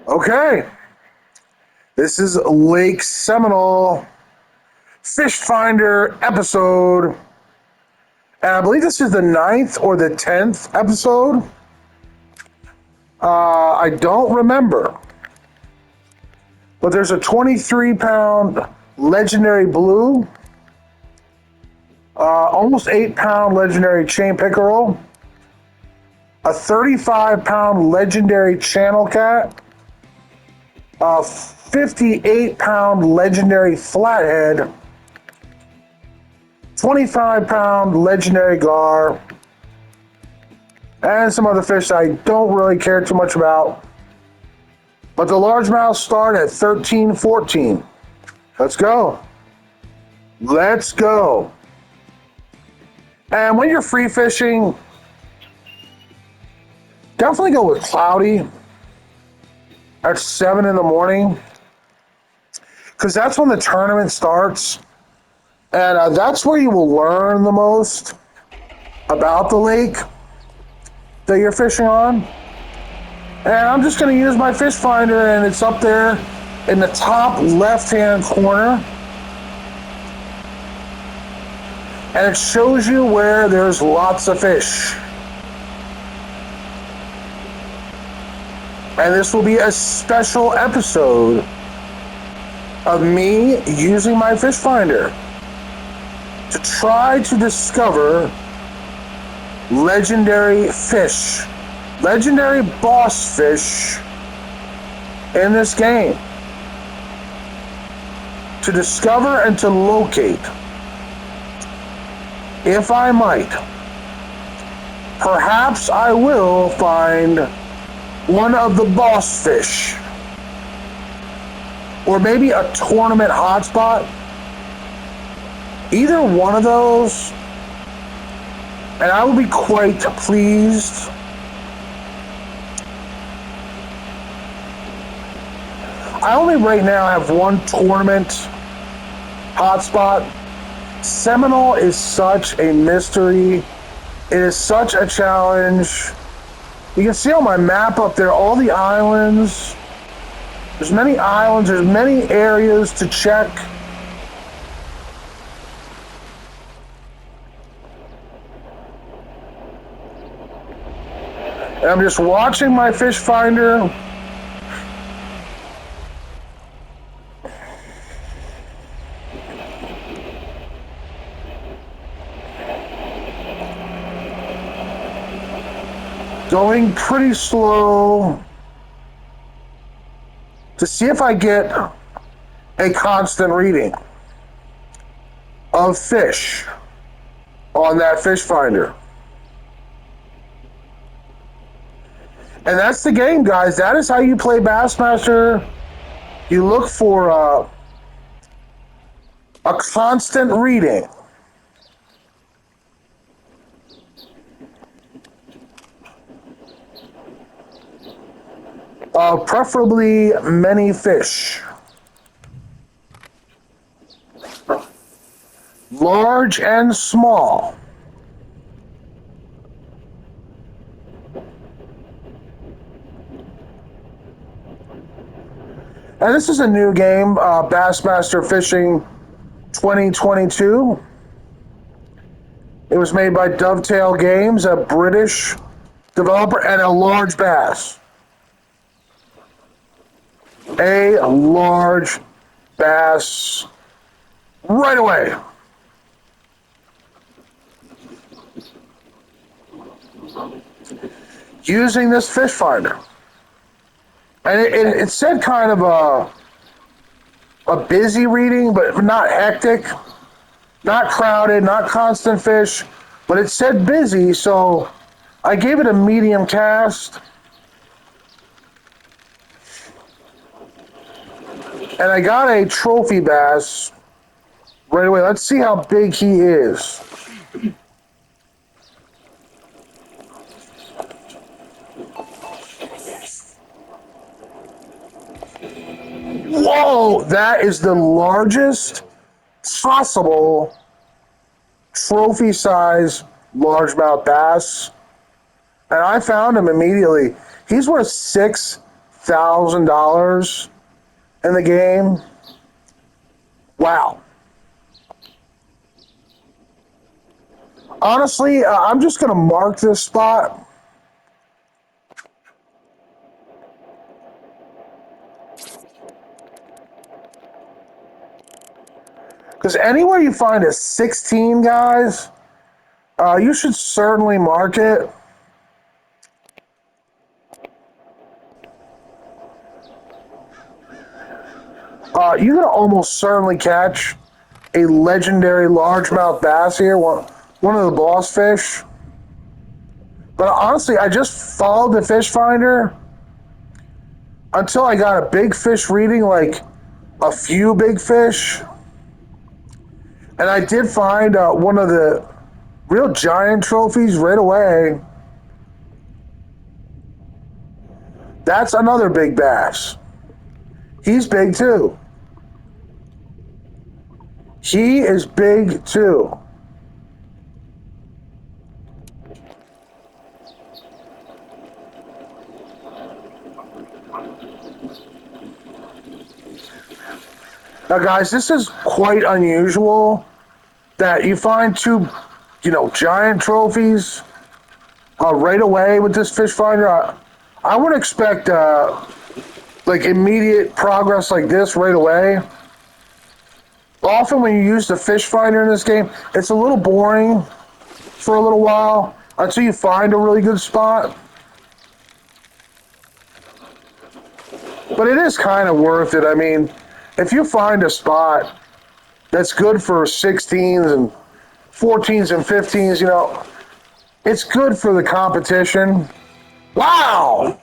Okay, this is Lake Seminole Fish Finder episode, and I believe this is the ninth or the 10th episode. I don't remember, but there's a 23-pound legendary blue, almost 8-pound legendary chain pickerel, a 35-pound legendary channel cat, a 58-pound legendary flathead, 25-pound legendary gar, and some other fish I don't really care too much about. But the largemouth start at 13-14. Let's go. Let's go. And when you're free fishing, definitely go with cloudy at 7 in the morning, because that's when the tournament starts. And that's where you will learn the most about the lake that you're fishing on. And I'm just going to use my fish finder, and it's up there in the top left-hand corner. And it shows you where there's lots of fish. And this will be a special episode of me using my fish finder to try to discover legendary fish, legendary boss fish in this game. To discover and to locate, if I might, perhaps I will find one of the boss fish, or maybe a tournament hotspot. Either one of those, and I will be quite pleased. I only right now have one tournament hotspot. Seminole is such a mystery. It is such a challenge. You can see on my map up there all the islands. There's many islands, there's many areas to check. And I'm just watching my fish finder. Going pretty slow to see if I get a constant reading of fish on that fish finder. And that's the game, guys. That is how you play Bassmaster. You look for a constant reading. Preferably many fish. Large and small. And this is a new game, Bassmaster Fishing 2022. It was made by Dovetail Games, a British developer, and a large bass. A large bass right away. Using this fish finder. And it said kind of a busy reading, but not hectic, not crowded, not constant fish, but it said busy, so I gave it a medium cast. And I got a trophy bass right away. Let's see how big he is. Whoa, that is the largest possible trophy size largemouth bass. And I found him immediately. He's worth $6 $100,000 in the game. Wow. Honestly, I'm just going to mark this spot. Because anywhere you find a 16, guys, you should certainly mark it. You're going to almost certainly catch a legendary largemouth bass here, one of the boss fish. But honestly, I just followed the fish finder until I got a big fish reading, like a few big fish. And I did find one of the real giant trophies right away. That's another big bass. He's big too. He is big too. Now, guys, this is quite unusual that you find two, giant trophies right away with this fish finder. I would expect like immediate progress like this right away. Often when you use the fish finder in this game, it's a little boring for a little while until you find a really good spot. But it is kind of worth it. I mean, if you find a spot that's good for 16s and 14s and 15s, it's good for the competition. Wow!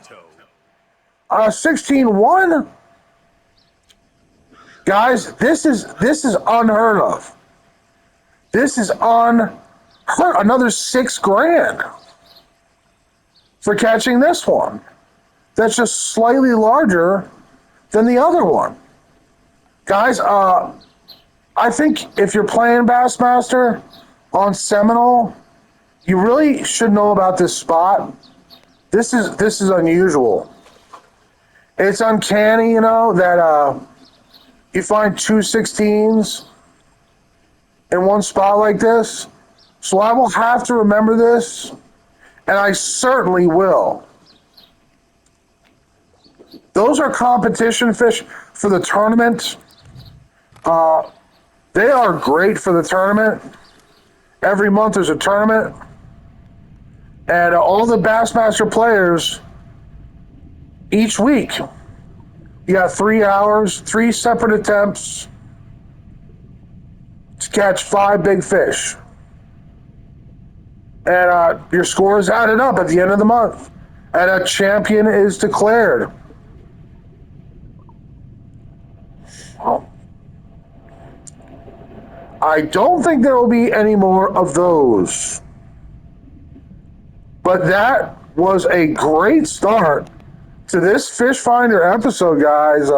16-1? Guys, this is unheard of. This is unheard. Another $6,000 for catching this one. That's just slightly larger than the other one. Guys, I think if you're playing Bassmaster on Seminole, you really should know about this spot. This is unusual. It's uncanny, that you find two 16s in one spot like this. So I will have to remember this, and I certainly will. Those are competition fish for the tournament. They are great for the tournament. Every month there's a tournament. And all the Bassmaster players, each week, you got 3 hours, 3 separate attempts to catch 5 big fish. And your score is added up at the end of the month. And a champion is declared. I don't think there will be any more of those. But that was a great start to this Fish Finder episode, guys.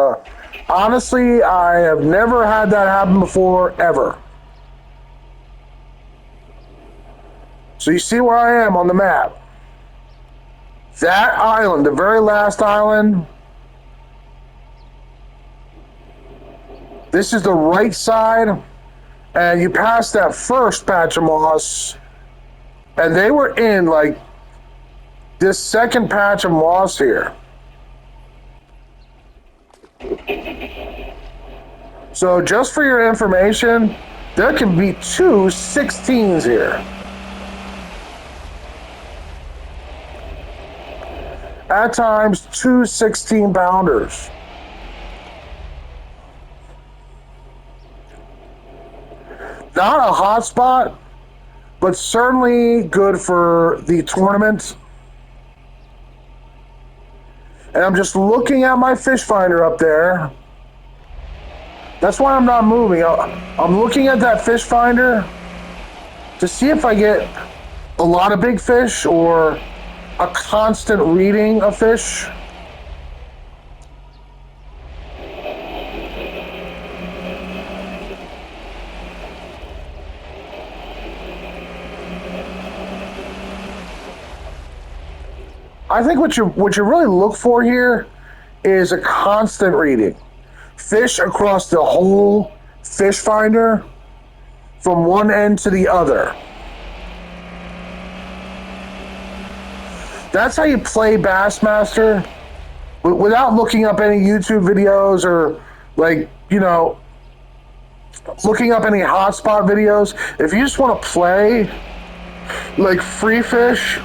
Honestly, I have never had that happen before, ever. So you see where I am on the map. That island, the very last island, this is the right side, and you pass that first patch of moss, and they were in like this second patch of moss here. So just for your information, there can be 2 16s here. At times, 2 16-pounders. Not a hot spot, but certainly good for the tournament. And I'm just looking at my fish finder up there. That's why I'm not moving. I'm looking at that fish finder to see if I get a lot of big fish or a constant reading of fish. I think what you really look for here is a constant reading. Fish across the whole fish finder from one end to the other. That's how you play Bassmaster without looking up any YouTube videos or, like, looking up any hotspot videos. If you just want to play like free fish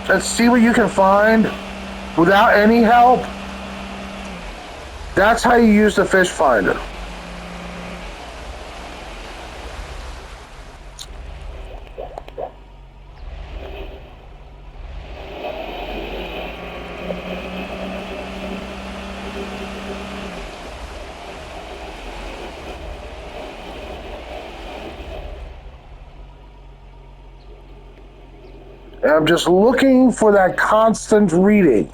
and see what you can find without any help, that's how you use the fish finder. And I'm just looking for that constant reading.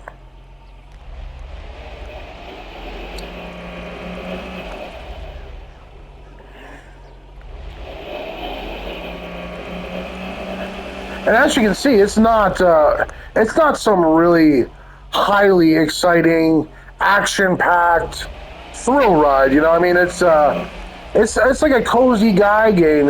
And as you can see, it's not some really highly exciting, action-packed thrill ride. I mean, it's like a cozy guy game.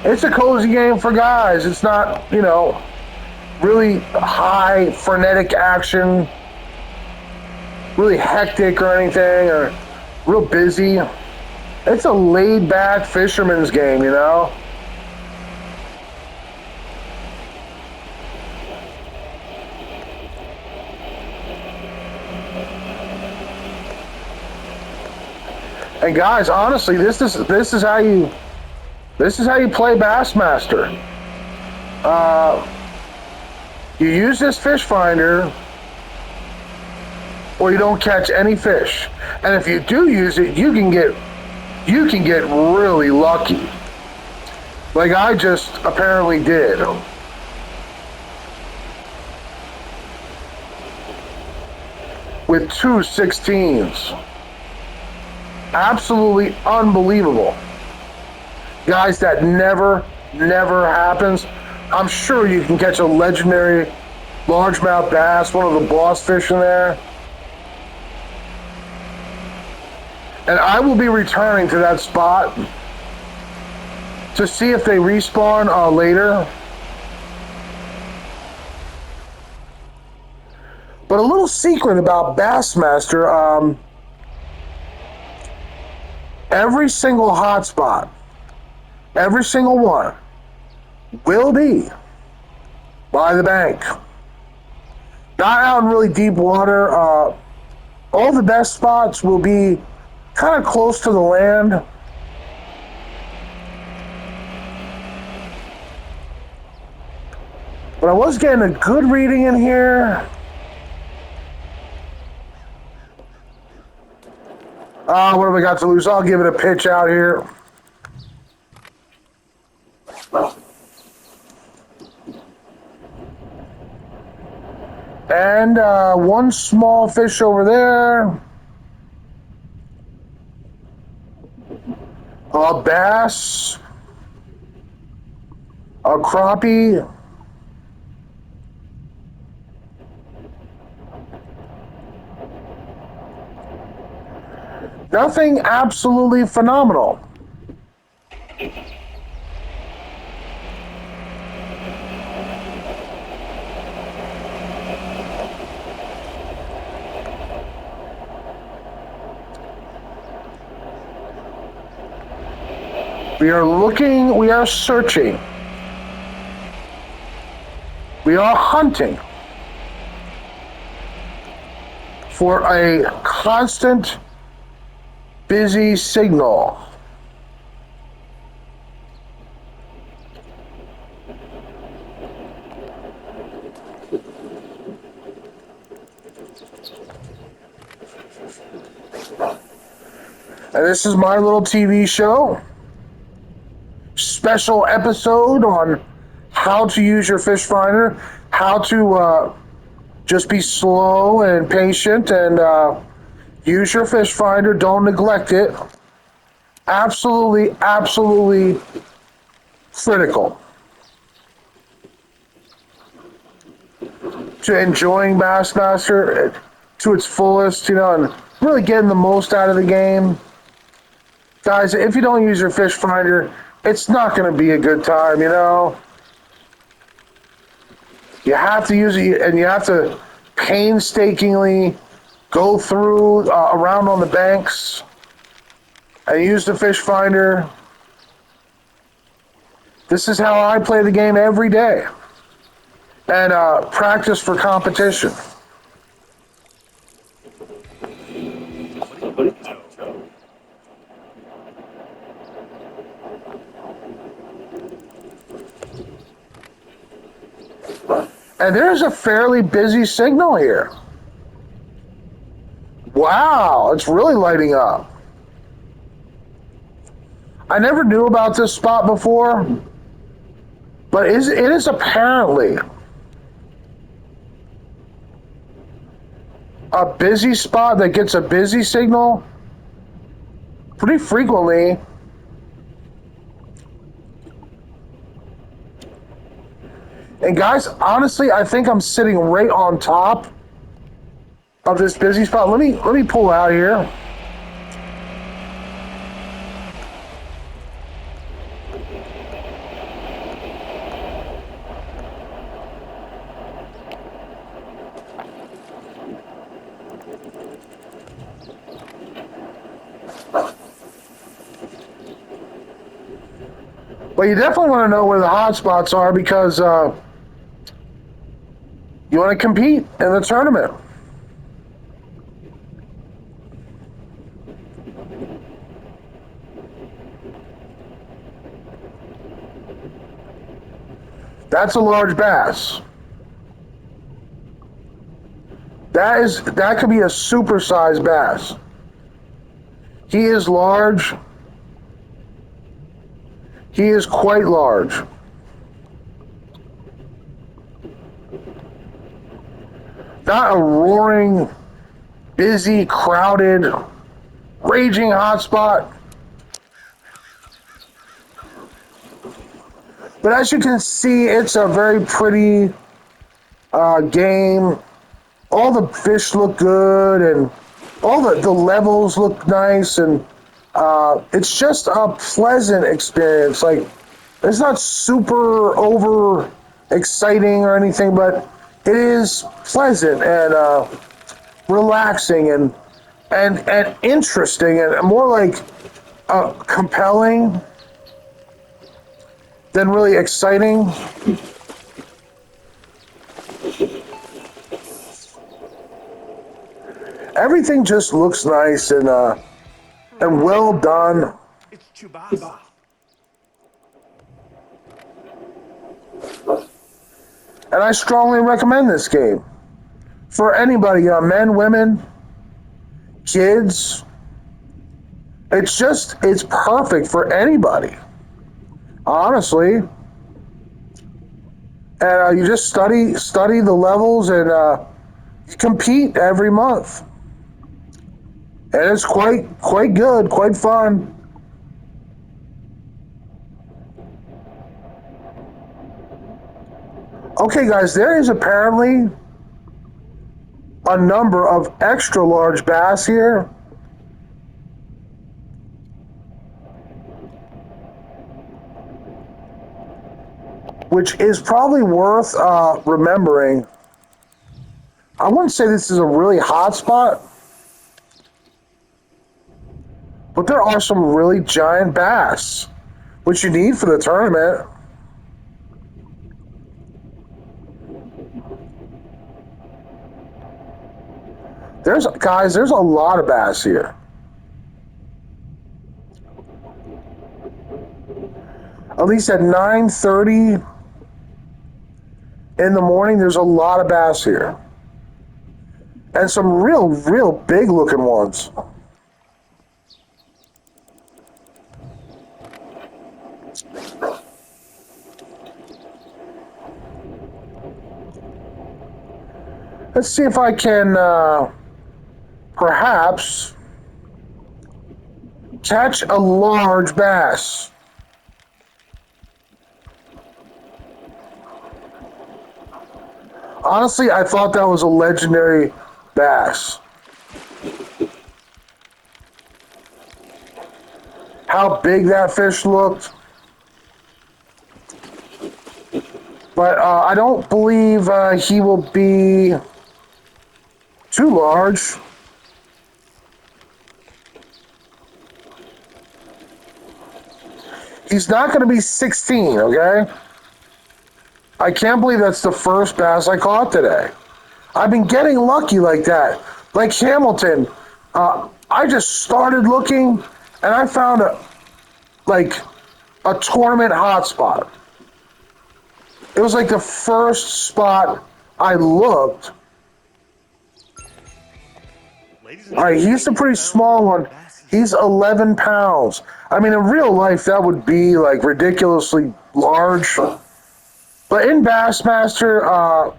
It's a cozy game for guys. It's not, really high, frenetic action, really hectic or anything, or real busy. It's a laid-back fisherman's game, And guys, honestly, this is how you play Bassmaster. You use this fish finder, or you don't catch any fish. And if you do use it, you can get really lucky, like I just apparently did. With 2 16s. Absolutely unbelievable. Guys, that never happens. I'm sure you can catch a legendary largemouth bass, one of the boss fish in there. And I will be returning to that spot to see if they respawn later. But a little secret about Bassmaster, every single hotspot, every single one, will be by the bank. Not out in really deep water. All the best spots will be kind of close to the land. But I was getting a good reading in here. What have we got to lose? I'll give it a pitch out here. And one small fish over there. A bass. A crappie. Nothing absolutely phenomenal. We are looking, we are searching, we are hunting for a constant, busy signal. And this is my little TV show. Special episode on how to use your fish finder, how to just be slow and patient and use your fish finder. Don't neglect it. Absolutely critical. to enjoying Bassmaster to its fullest, and really getting the most out of the game. Guys, if you don't use your fish finder, it's not going to be a good time. You have to use it, and you have to painstakingly go through around on the banks and use the fish finder. This is how I play the game every day and practice for competition. And there's a fairly busy signal here. Wow, it's really lighting up. I never knew about this spot before, but it is apparently a busy spot that gets a busy signal pretty frequently. And guys, honestly, I think I'm sitting right on top of this busy spot. Let me pull out here. But you definitely want to know where the hot spots are because you want to compete in the tournament. That's a large bass. That could be a supersized bass. He is large. He is quite large. Not a roaring, busy, crowded, raging hotspot. But as you can see, it's a very pretty game. All the fish look good, and all the levels look nice, and it's just a pleasant experience. Like, it's not super over exciting or anything, but it is pleasant and relaxing and interesting and more like compelling than really exciting. Everything just looks nice and well done. It's Chubasa. And I strongly recommend this game for anybody, men, women, kids. It's perfect for anybody, honestly. And you just study the levels and you compete every month. And it's quite good, quite fun. Okay, guys, there is apparently a number of extra large bass here. Which is probably worth remembering. I wouldn't say this is a really hot spot, but there are some really giant bass, which you need for the tournament. There's a lot of bass here. At least at 9:30 in the morning, there's a lot of bass here. And some real big looking ones. Let's see if I can perhaps catch a large bass. Honestly, I thought that was a legendary bass. How big that fish looked. But I don't believe he will be too large. He's not going to be 16, okay? I can't believe that's the first bass I caught today. I've been getting lucky like that. Like Hamilton, I just started looking and I found like a tournament hotspot. It was like the first spot I looked. All right, he's a pretty small one. He's 11 pounds. I mean, in real life, that would be like ridiculously large. But in Bassmaster,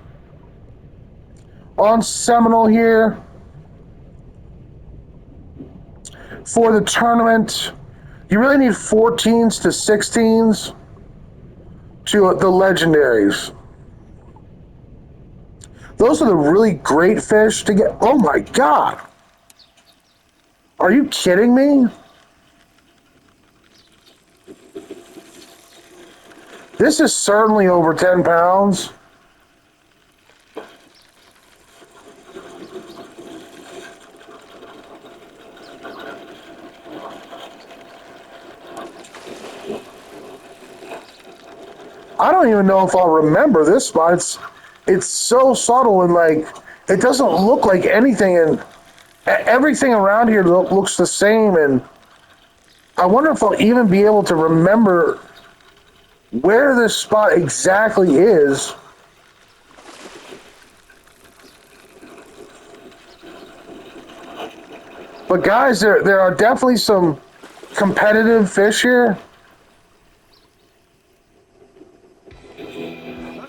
on Seminole here, for the tournament, you really need 14s to 16s to the legendaries. Those are the really great fish to get. Oh my God. Are you kidding me? This is certainly over 10 pounds. I don't even know if I'll remember this spot. It's so subtle and like it doesn't look like anything, and everything around here looks the same. And I wonder if I'll even be able to remember where this spot exactly is. But guys, there are definitely some competitive fish here.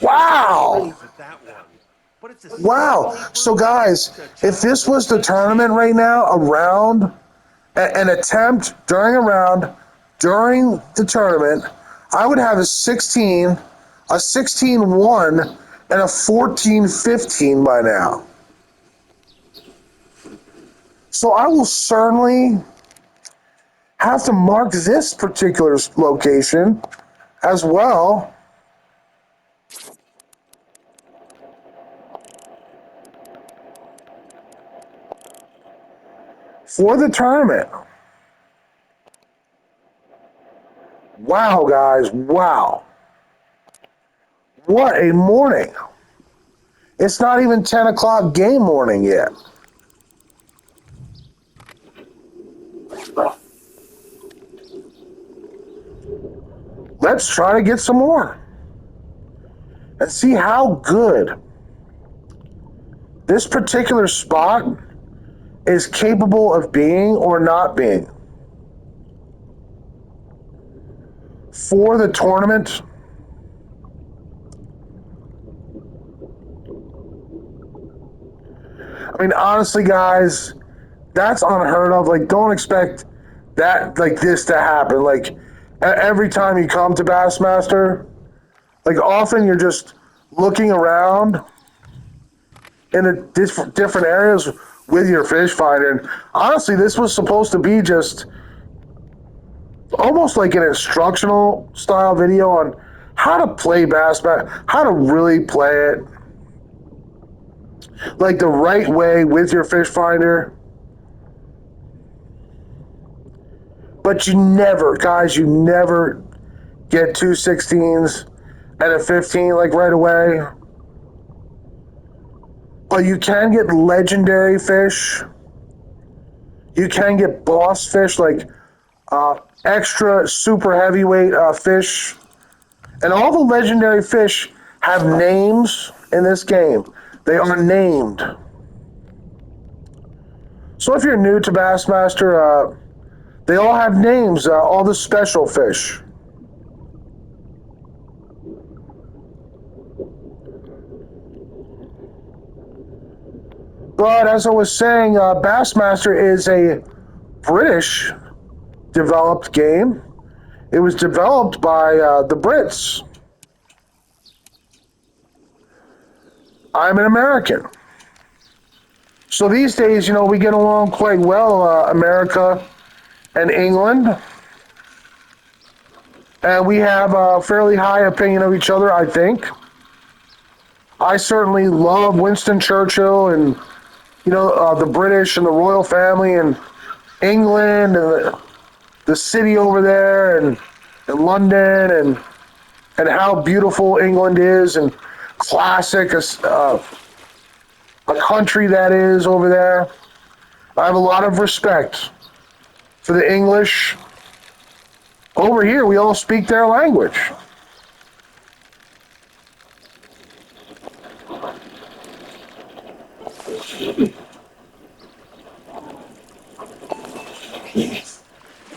Wow! Wow. So guys, if this was the tournament right now, a round, an attempt during a round, during the tournament, I would have a 16, a 16-1, and a 14-15 by now. So I will certainly have to mark this particular location as well for the tournament. Wow, guys, wow. What a morning. It's not even 10 o'clock game morning yet. Let's try to get some more and see how good this particular spot is capable of being or not being for the tournament. I mean, honestly, guys, that's unheard of. Like, don't expect that, like, this to happen. Like, every time you come to Bassmaster, like, often you're just looking around in different areas with your fish finder. And honestly, this was supposed to be just almost like an instructional style video on how to play Bassmaster, how to really play it, like the right way with your fish finder. But you never, guys, you never get two 16s and a 15 like right away. But you can get legendary fish. You can get boss fish like extra super heavyweight fish. And all the legendary fish have names in this game. They are named. So if you're new to Bassmaster, they all have names, all the special fish. But as I was saying, Bassmaster is a British developed game. It was developed by the Brits. I'm an American. So these days, we get along quite well, America and England. And we have a fairly high opinion of each other, I think. I certainly love Winston Churchill and, the British and the royal family and England and the city over there and London and how beautiful England is and classic a country that is over there. I have a lot of respect for the English. Over here, we all speak their language.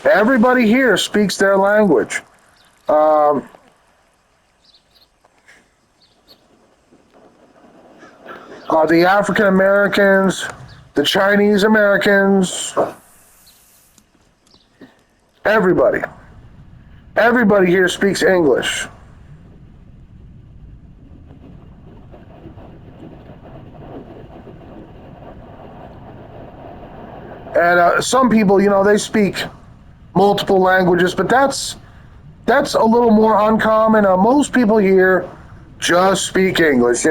Everybody here speaks their language. The African Americans, the Chinese Americans, everybody. Everybody here speaks English. And some people, they speak multiple languages, but that's a little more uncommon. Most people here just speak English.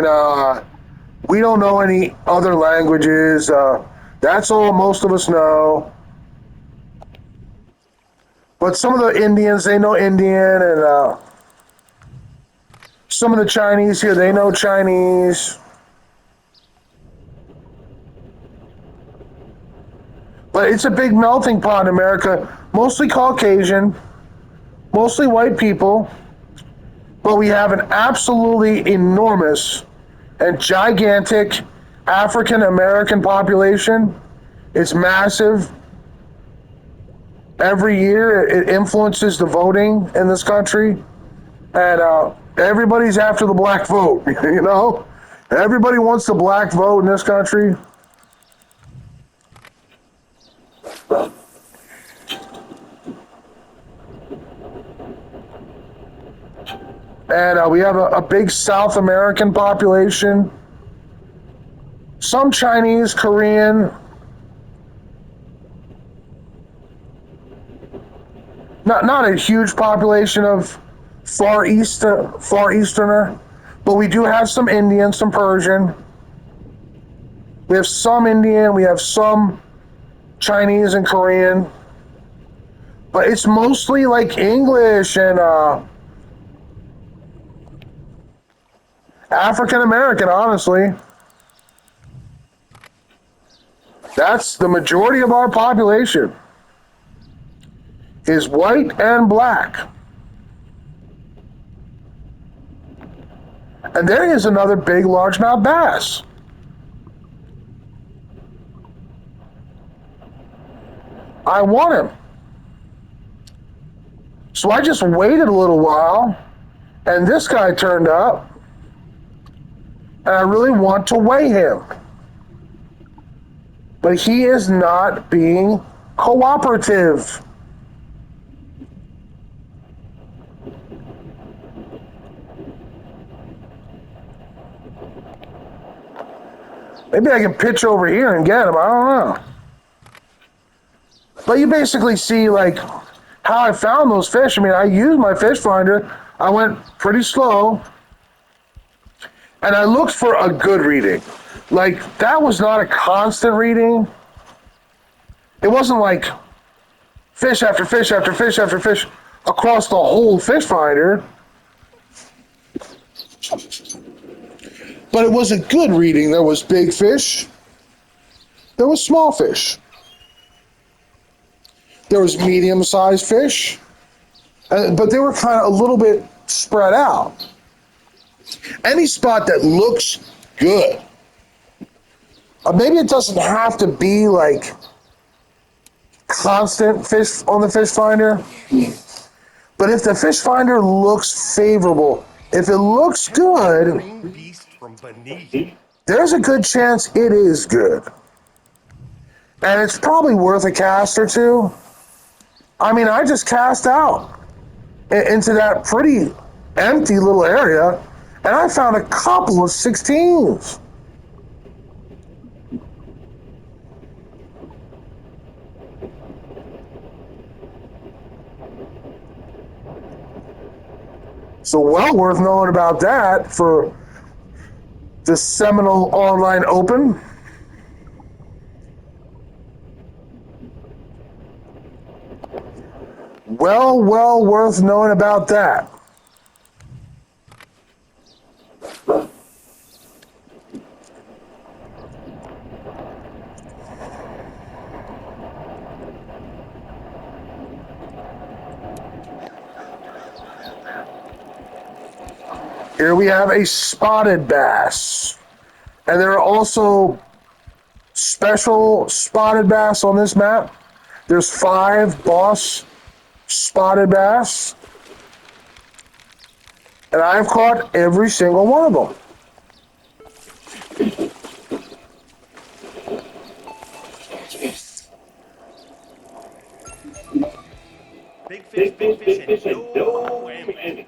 We don't know any other languages. That's all most of us know. But some of the Indians, they know Indian, and some of the Chinese here, they know Chinese. But it's a big melting pot in America, mostly Caucasian, mostly white people, but we have an absolutely enormous and gigantic African American population. It's massive. Every year it influences the voting in this country, and everybody's after the black vote. Everybody wants the black vote in this country. And we have a big South American population, some Chinese, Korean. Not a huge population of Far Easterner, but we do have some Indian, some Persian. We have some Indian, we have some Chinese and Korean, but it's mostly like English and African American, honestly. That's the majority of our population is white and black. And there is another big largemouth bass. I want him. So I just waited a little while, and this guy turned up, and I really want to weigh him. But he is not being cooperative. Maybe I can pitch over here and get him. I don't know. But you basically see like how I found those fish. I mean, I used my fish finder. I went pretty slow. And I looked for a good reading. Like, that was not a constant reading. It wasn't like fish after fish after fish after fish across the whole fish finder. But it was a good reading. There was big fish. There was small fish. There was medium-sized fish. But they were kind of a little bit spread out. Any spot that looks good. Maybe it doesn't have to be like constant fish on the fish finder. But if the fish finder looks favorable, if it looks good, there's a good chance it is good. And it's probably worth a cast or two. I mean, I just cast out into that pretty empty little area, And I found a couple of 16s. So well worth knowing about that for the Seminole Online Open. Well worth knowing about that. Here we have a spotted bass. And there are also special spotted bass on this map. There's 5 boss spotted bass. And I've caught every single one of them. Big fish, and no whammy.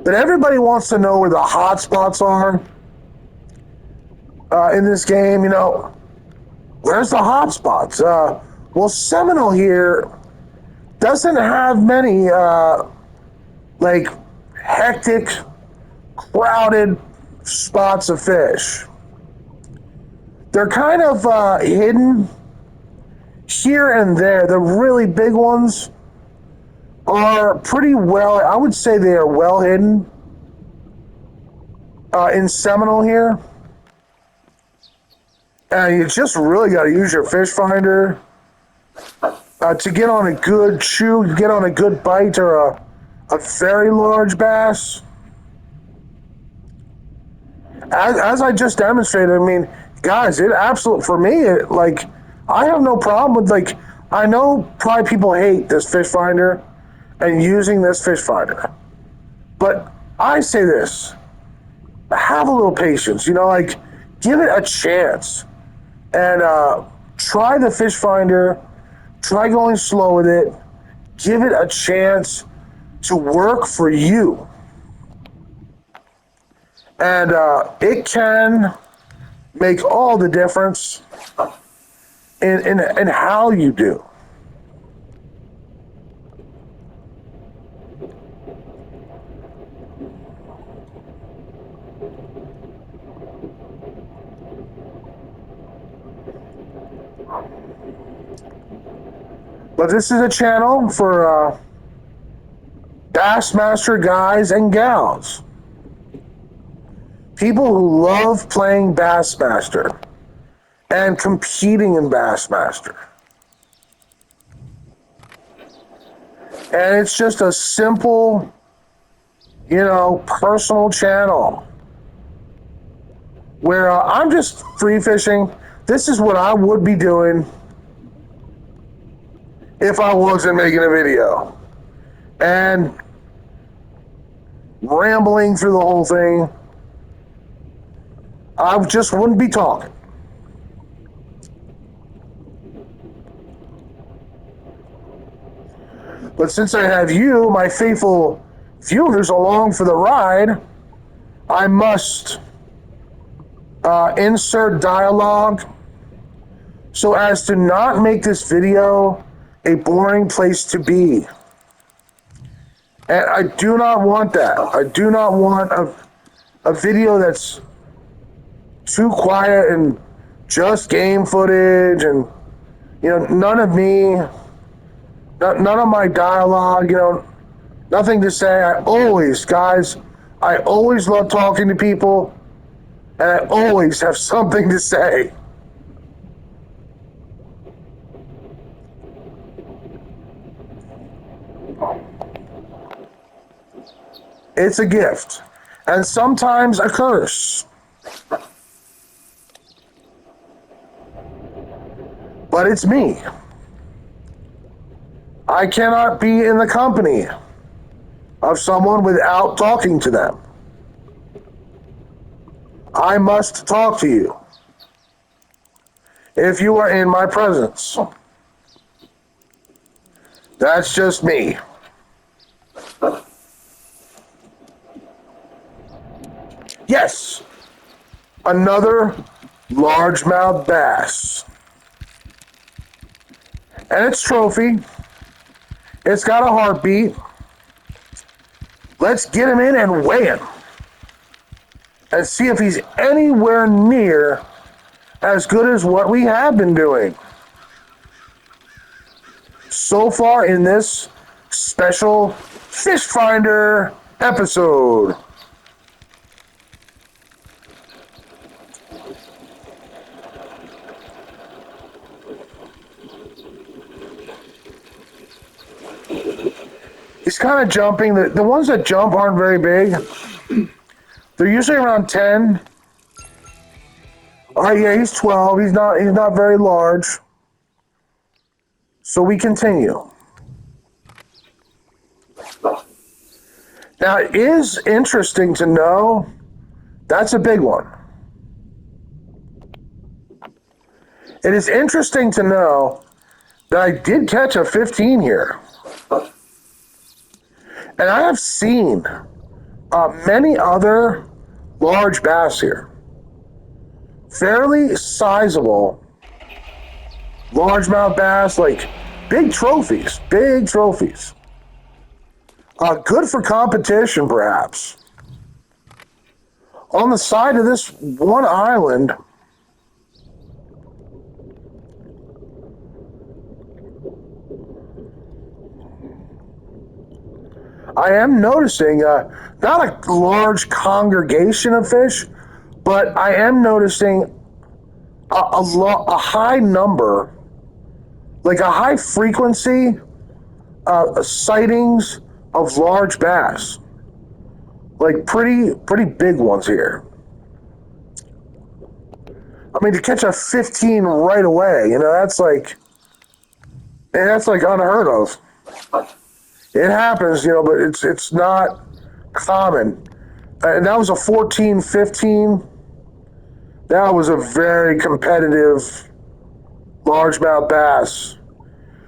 But everybody wants to know where the hot spots are in this game. You know, where's the hot spots? Well, Seminole here doesn't have many like hectic, crowded spots of fish. They're kind of hidden here and there. The really big ones are pretty well, I would say they are well hidden in Seminole here. And you just really got to use your fish finder to get on a good chew, get on a good bite or a very large bass. As I just demonstrated, I mean, guys, it absolutely, for me, I have no problem with, I know probably people hate this fish finder and using this fish finder. But I say this, have a little patience, give it a chance. And try the fish finder, try going slow with it, give it a chance to work for you. And it can make all the difference in how you do. But this is a channel for Bassmaster guys and gals. People who love playing Bassmaster and competing in Bassmaster. And it's just a simple, personal channel where I'm just free fishing. This is what I would be doing if I wasn't making a video. And rambling through the whole thing, I just wouldn't be talking. But since I have you, my faithful viewers, along for the ride, I must insert dialogue so as to not make this video a boring place to be. And I do not want that. I do not want a video that's too quiet and just game footage and, none of me, none of my dialogue, nothing to say. I always love talking to people, and I always have something to say. It's a gift, and sometimes a curse. But it's me. I cannot be in the company of someone without talking to them. I must talk to you if you are in my presence. That's just me. Yes, another largemouth bass. And it's trophy. It's got a heartbeat. Let's get him in and weigh him. And see if he's anywhere near as good as what we have been doing so far in this special Fish Finder episode. He's kind of jumping. The ones that jump aren't very big. They're usually around 10. All right, yeah, he's 12. He's not very large. So we continue. Now, it is interesting to know that's a big one. It is interesting to know that I did catch a 15 here. And I have seen many other large bass here. Fairly sizable largemouth bass, like big trophies, big trophies. Good for competition, perhaps. On the side of this one island, I am noticing not a large congregation of fish, but I am noticing a high number, like a high frequency sightings of large bass, like pretty big ones here. I mean, to catch a 15 right away, that's like unheard of. It happens, but it's not common. And that was a 14, 15. That was a very competitive largemouth bass.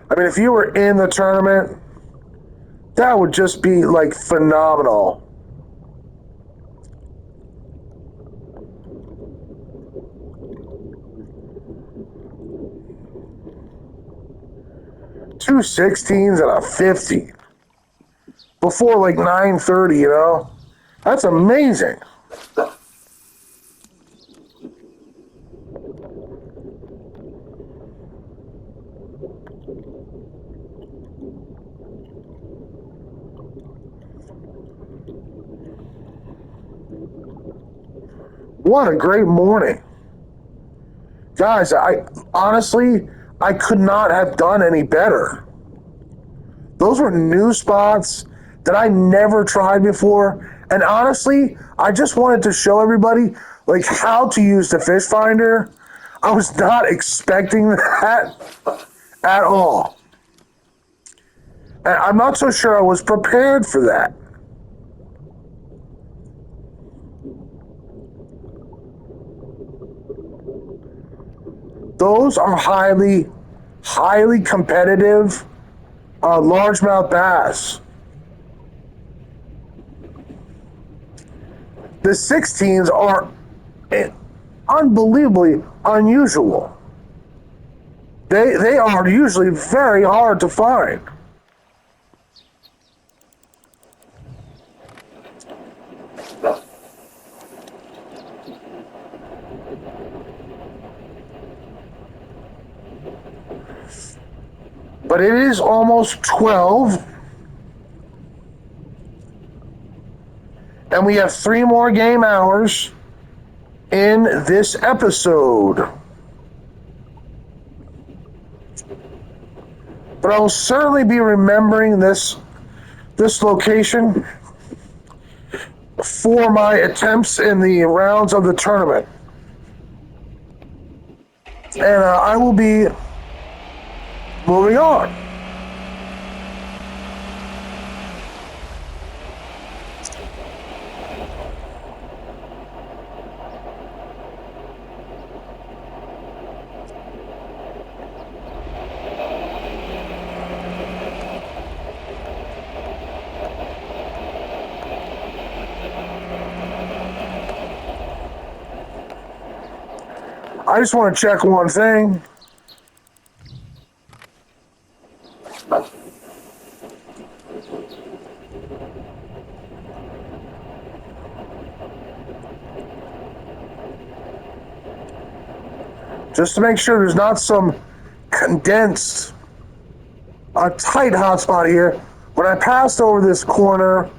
I mean, if you were in the tournament, that would just be like phenomenal. Two 16s and a 50 before like 9:30. That's amazing. What a great morning. Guys, I honestly, I could not have done any better. Those were new spots that I never tried before. And honestly, I just wanted to show everybody like how to use the fish finder. I was not expecting that at all. And I'm not so sure I was prepared for that. Those are highly competitive largemouth bass. The 16s are unbelievably unusual. They are usually very hard to find. But it is almost 12. And we have 3 more game hours in this episode. But I will certainly be remembering this location for my attempts in the rounds of the tournament. And I will be moving on. I just want to check one thing. Just to make sure there's not some condensed, tight hotspot here. When I passed over this corner,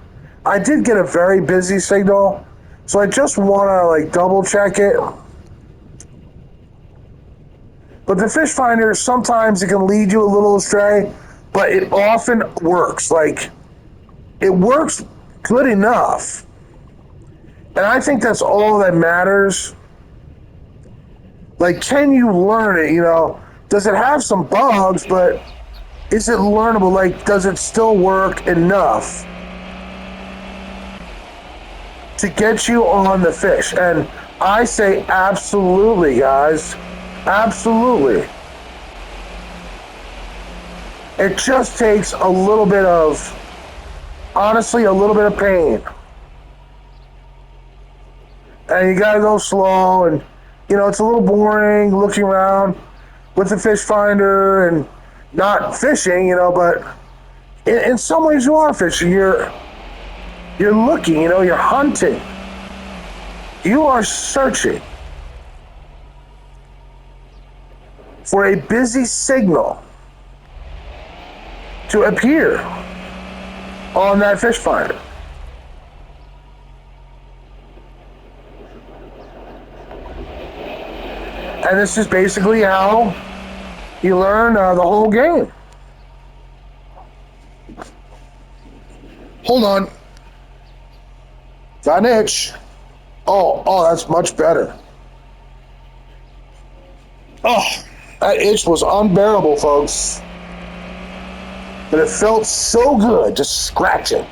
I did get a very busy signal, so I just want to like double check it. But the fish finder, sometimes it can lead you a little astray, but it often works. Like, it works good enough. And I think that's all that matters. Like, can you learn it? You know, does it have some bugs, but is it learnable? Like, does it still work enough to get you on the fish? And I say absolutely, guys. Absolutely. It just takes a little bit of, honestly, a little bit of pain. And you gotta go slow, and you know, it's a little boring looking around with the fish finder and not fishing, you know, but in some ways you are fishing. You're looking, you know, you're hunting. You are searching for a busy signal to appear on that fish finder. And this is basically how you learn the whole game. Hold on. Got an itch. Oh, that's much better. Oh, that itch was unbearable, folks. But it felt so good just scratching.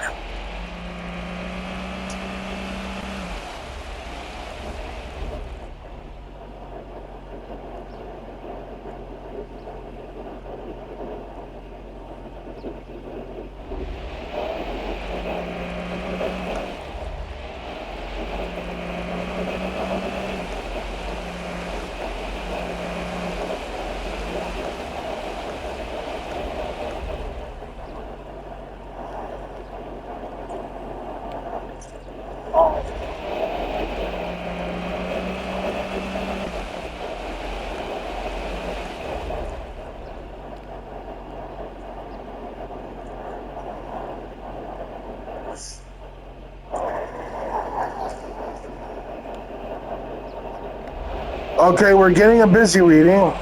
Okay, we're getting a busy reading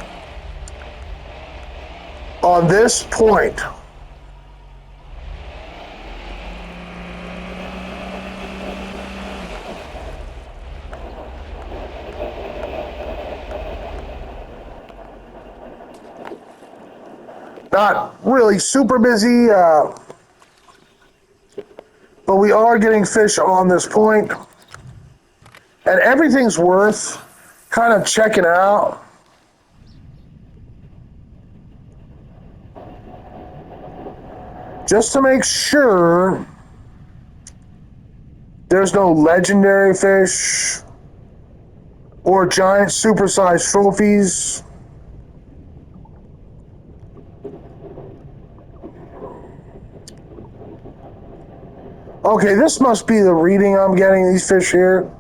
on this point. Not really super busy, but we are getting fish on this point, and everything's worth kind of checking out. Just to make sure there's no legendary fish or giant supersized trophies. Okay, this must be the reading I'm getting, these fish here.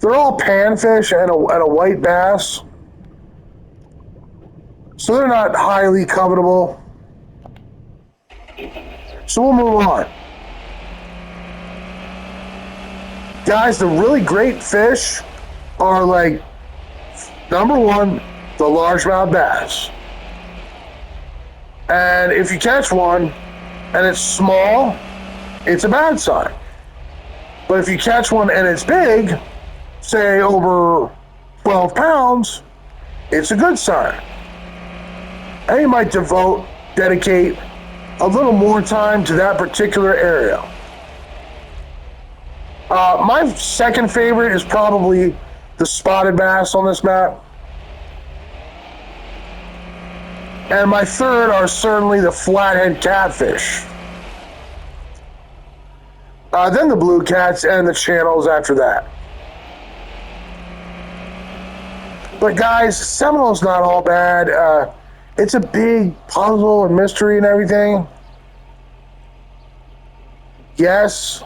They're all panfish and a white bass. So they're not highly covetable. So we'll move on. Guys, the really great fish are like, number one, the largemouth bass. And if you catch one and it's small, it's a bad sign. But if you catch one and it's big, say over 12 pounds, it's a good sign. And you might dedicate a little more time to that particular area. My second favorite is probably the spotted bass on this map. And my third are certainly the flathead catfish. Then the blue cats and the channels after that. But guys, Seminole's not all bad. It's a big puzzle and mystery and everything. Yes,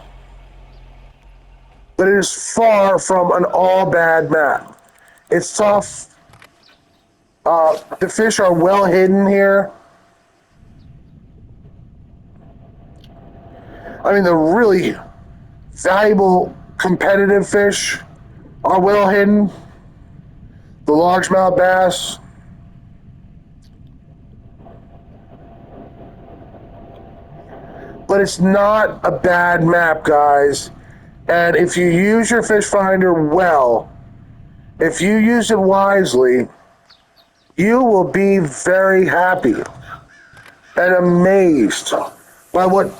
but it is far from an all bad map. It's tough. The fish are well hidden here. I mean, the really valuable competitive fish are well hidden. The largemouth bass. But it's not a bad map, guys. And if you use your fish finder well, if you use it wisely, you will be very happy and amazed by what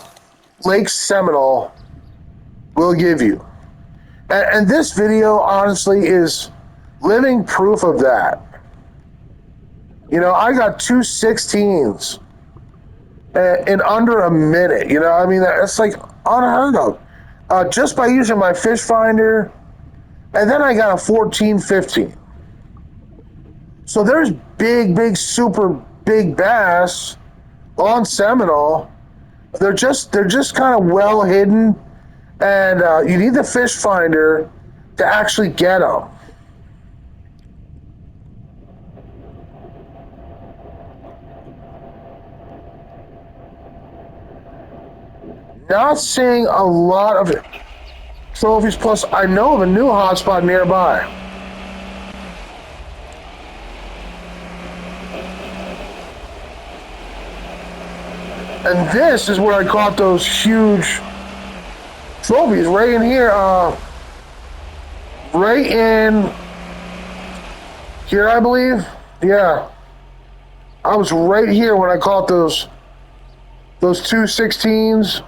Lake Seminole will give you. And this video, honestly, is living proof of that. You know, I got 2 16s in under a minute. You know, I mean, that's like unheard of. Just by using my fish finder, and then I got a 14-15. So there's big, super big bass on Seminole. They're just kind of well hidden, and you need the fish finder to actually get them. Not seeing a lot of trophies. Plus, I know of a new hotspot nearby. And this is where I caught those huge trophies, right in here. Right in here, I believe. Yeah. I was right here when I caught those 2 16s.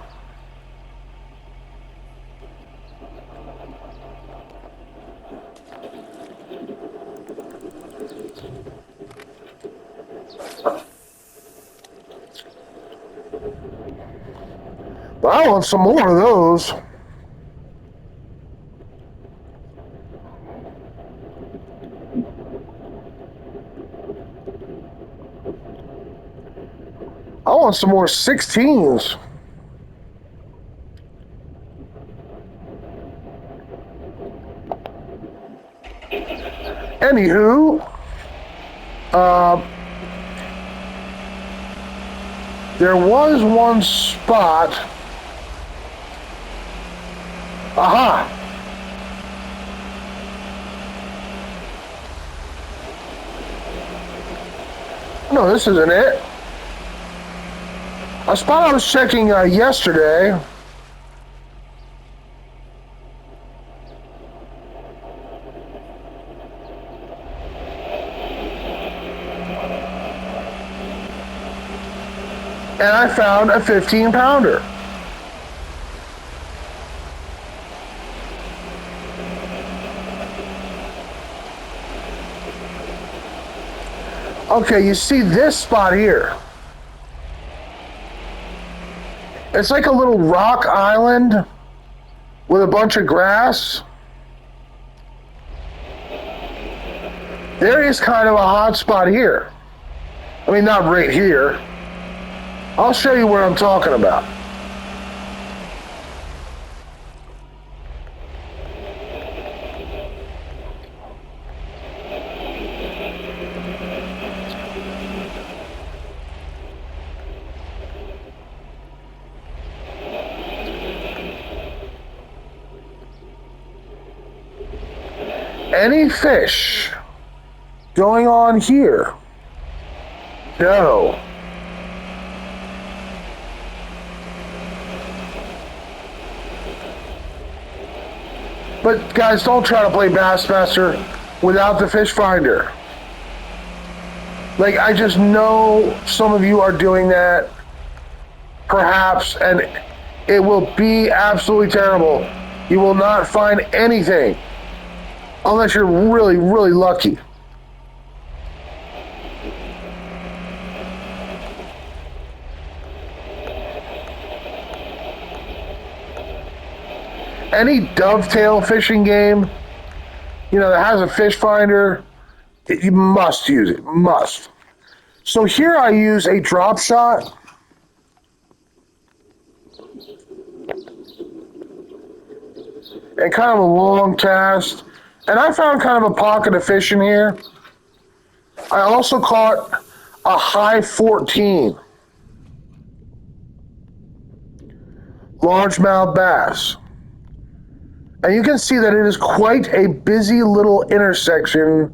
But I want some more of those. I want some more 16s. Anywho, there was one spot. Aha! No, this isn't it. A spot I was checking yesterday. And I found a 15-pounder. Okay, you see this spot here. It's like a little rock island with a bunch of grass. There is kind of a hot spot here. I mean, not right here. I'll show you where I'm talking about. Any fish going on here? No. But guys, don't try to play Bassmaster without the fish finder. Like, I just know some of you are doing that, perhaps, and it will be absolutely terrible. You will not find anything unless you're really, really lucky. Any dovetail fishing game, you know, that has a fish finder, You must use it, must. So here I use a drop shot. And kind of a long cast. And I found kind of a pocket of fish in here. I also caught a high 14 largemouth bass. And you can see that it is quite a busy little intersection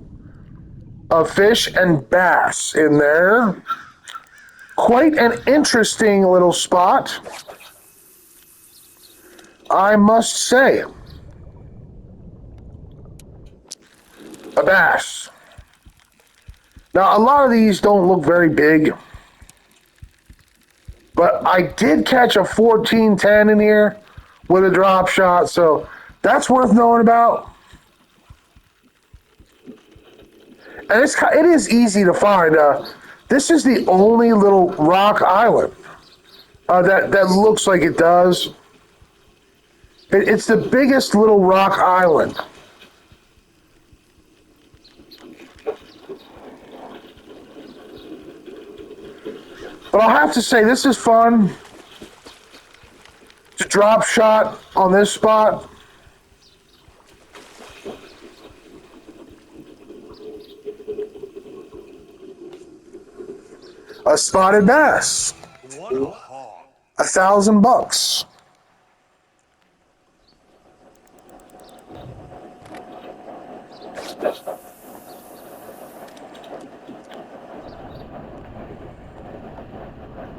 of fish and bass in there. Quite an interesting little spot, I must say. A bass. Now, a lot of these don't look very big, but I did catch a 14-10 in here with a drop shot, so that's worth knowing about. And it is easy to find. This is the only little rock island that looks like it does. It's the biggest little rock island. But I'll have to say, this is fun to drop shot on this spot. A spotted bass. What a hog. $1,000.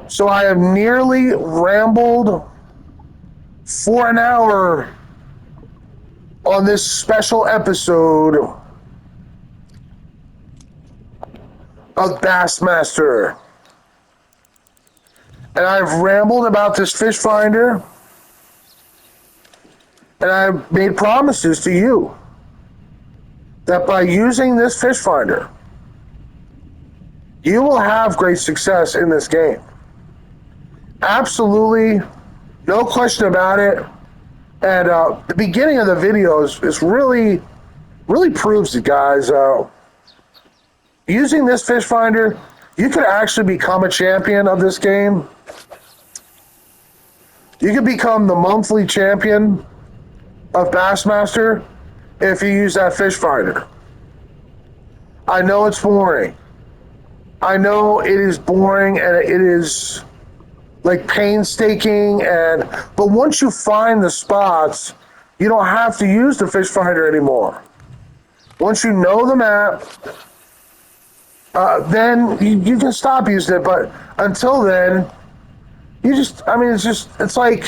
So I have nearly rambled for an hour on this special episode of Bassmaster. And I've rambled about this fish finder, and I've made promises to you that by using this fish finder, you will have great success in this game. Absolutely, no question about it. And the beginning of the video is really proves it, guys. Using this fish finder, you could actually become a champion of this game. You could become the monthly champion of Bassmaster if you use that fish finder. I know it's boring. I know it is boring and it is like painstaking, but once you find the spots, you don't have to use the fish finder anymore. Once you know the map, then you can stop using it. But until then, it's like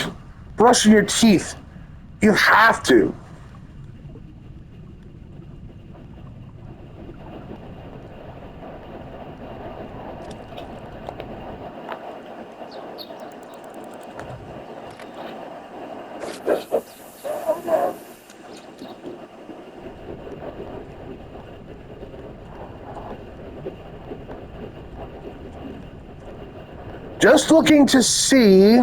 brushing your teeth. You have to. Just looking to see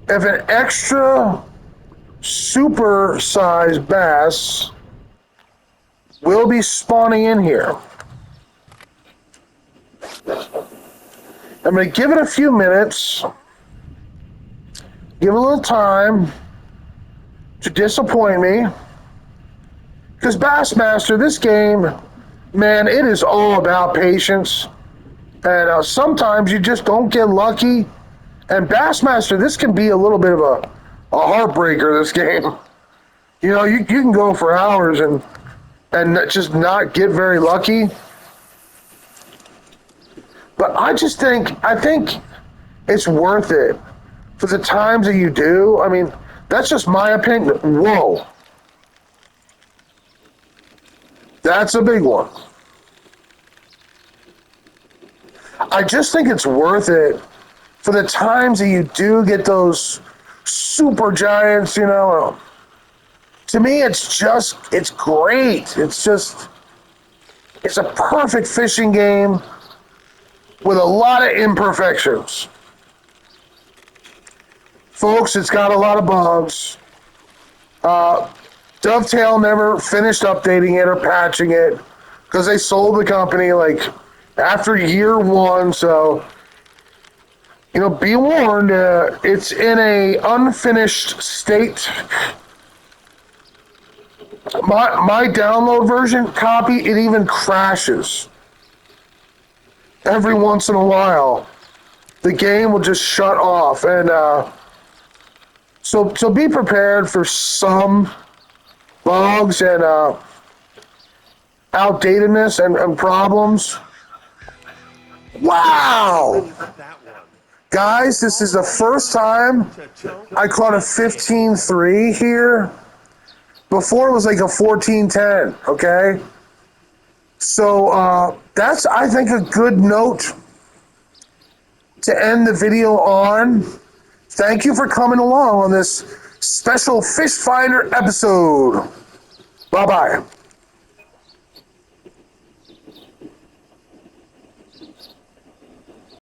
if an extra super sized bass will be spawning in here. I'm going to give it a few minutes, give it a little time to disappoint me. Because Bassmaster, this game, man, it is all about patience. And sometimes you just don't get lucky. And Bassmaster, this can be a little bit of a heartbreaker, this game. You know, you can go for hours and just not get very lucky. But I think it's worth it for the times that you do. I mean, that's just my opinion. Whoa. That's a big one. I just think it's worth it for the times that you do get those super giants, you know. To me, it's great. It's a perfect fishing game with a lot of imperfections. Folks, it's got a lot of bugs. Dovetail never finished updating it or patching it because they sold the company like after year one. So, be warned, it's in a unfinished state. My download version copy, it even crashes every once in a while. The game will just shut off, and so be prepared for some bugs and outdatedness and problems. Wow, That one. guys, this is the first time I caught a 15.3 here. Before it was like a 14.10. Okay, so that's, I think, a good note to end the video on. Thank you for coming along on this special Fish Finder episode. Bye bye.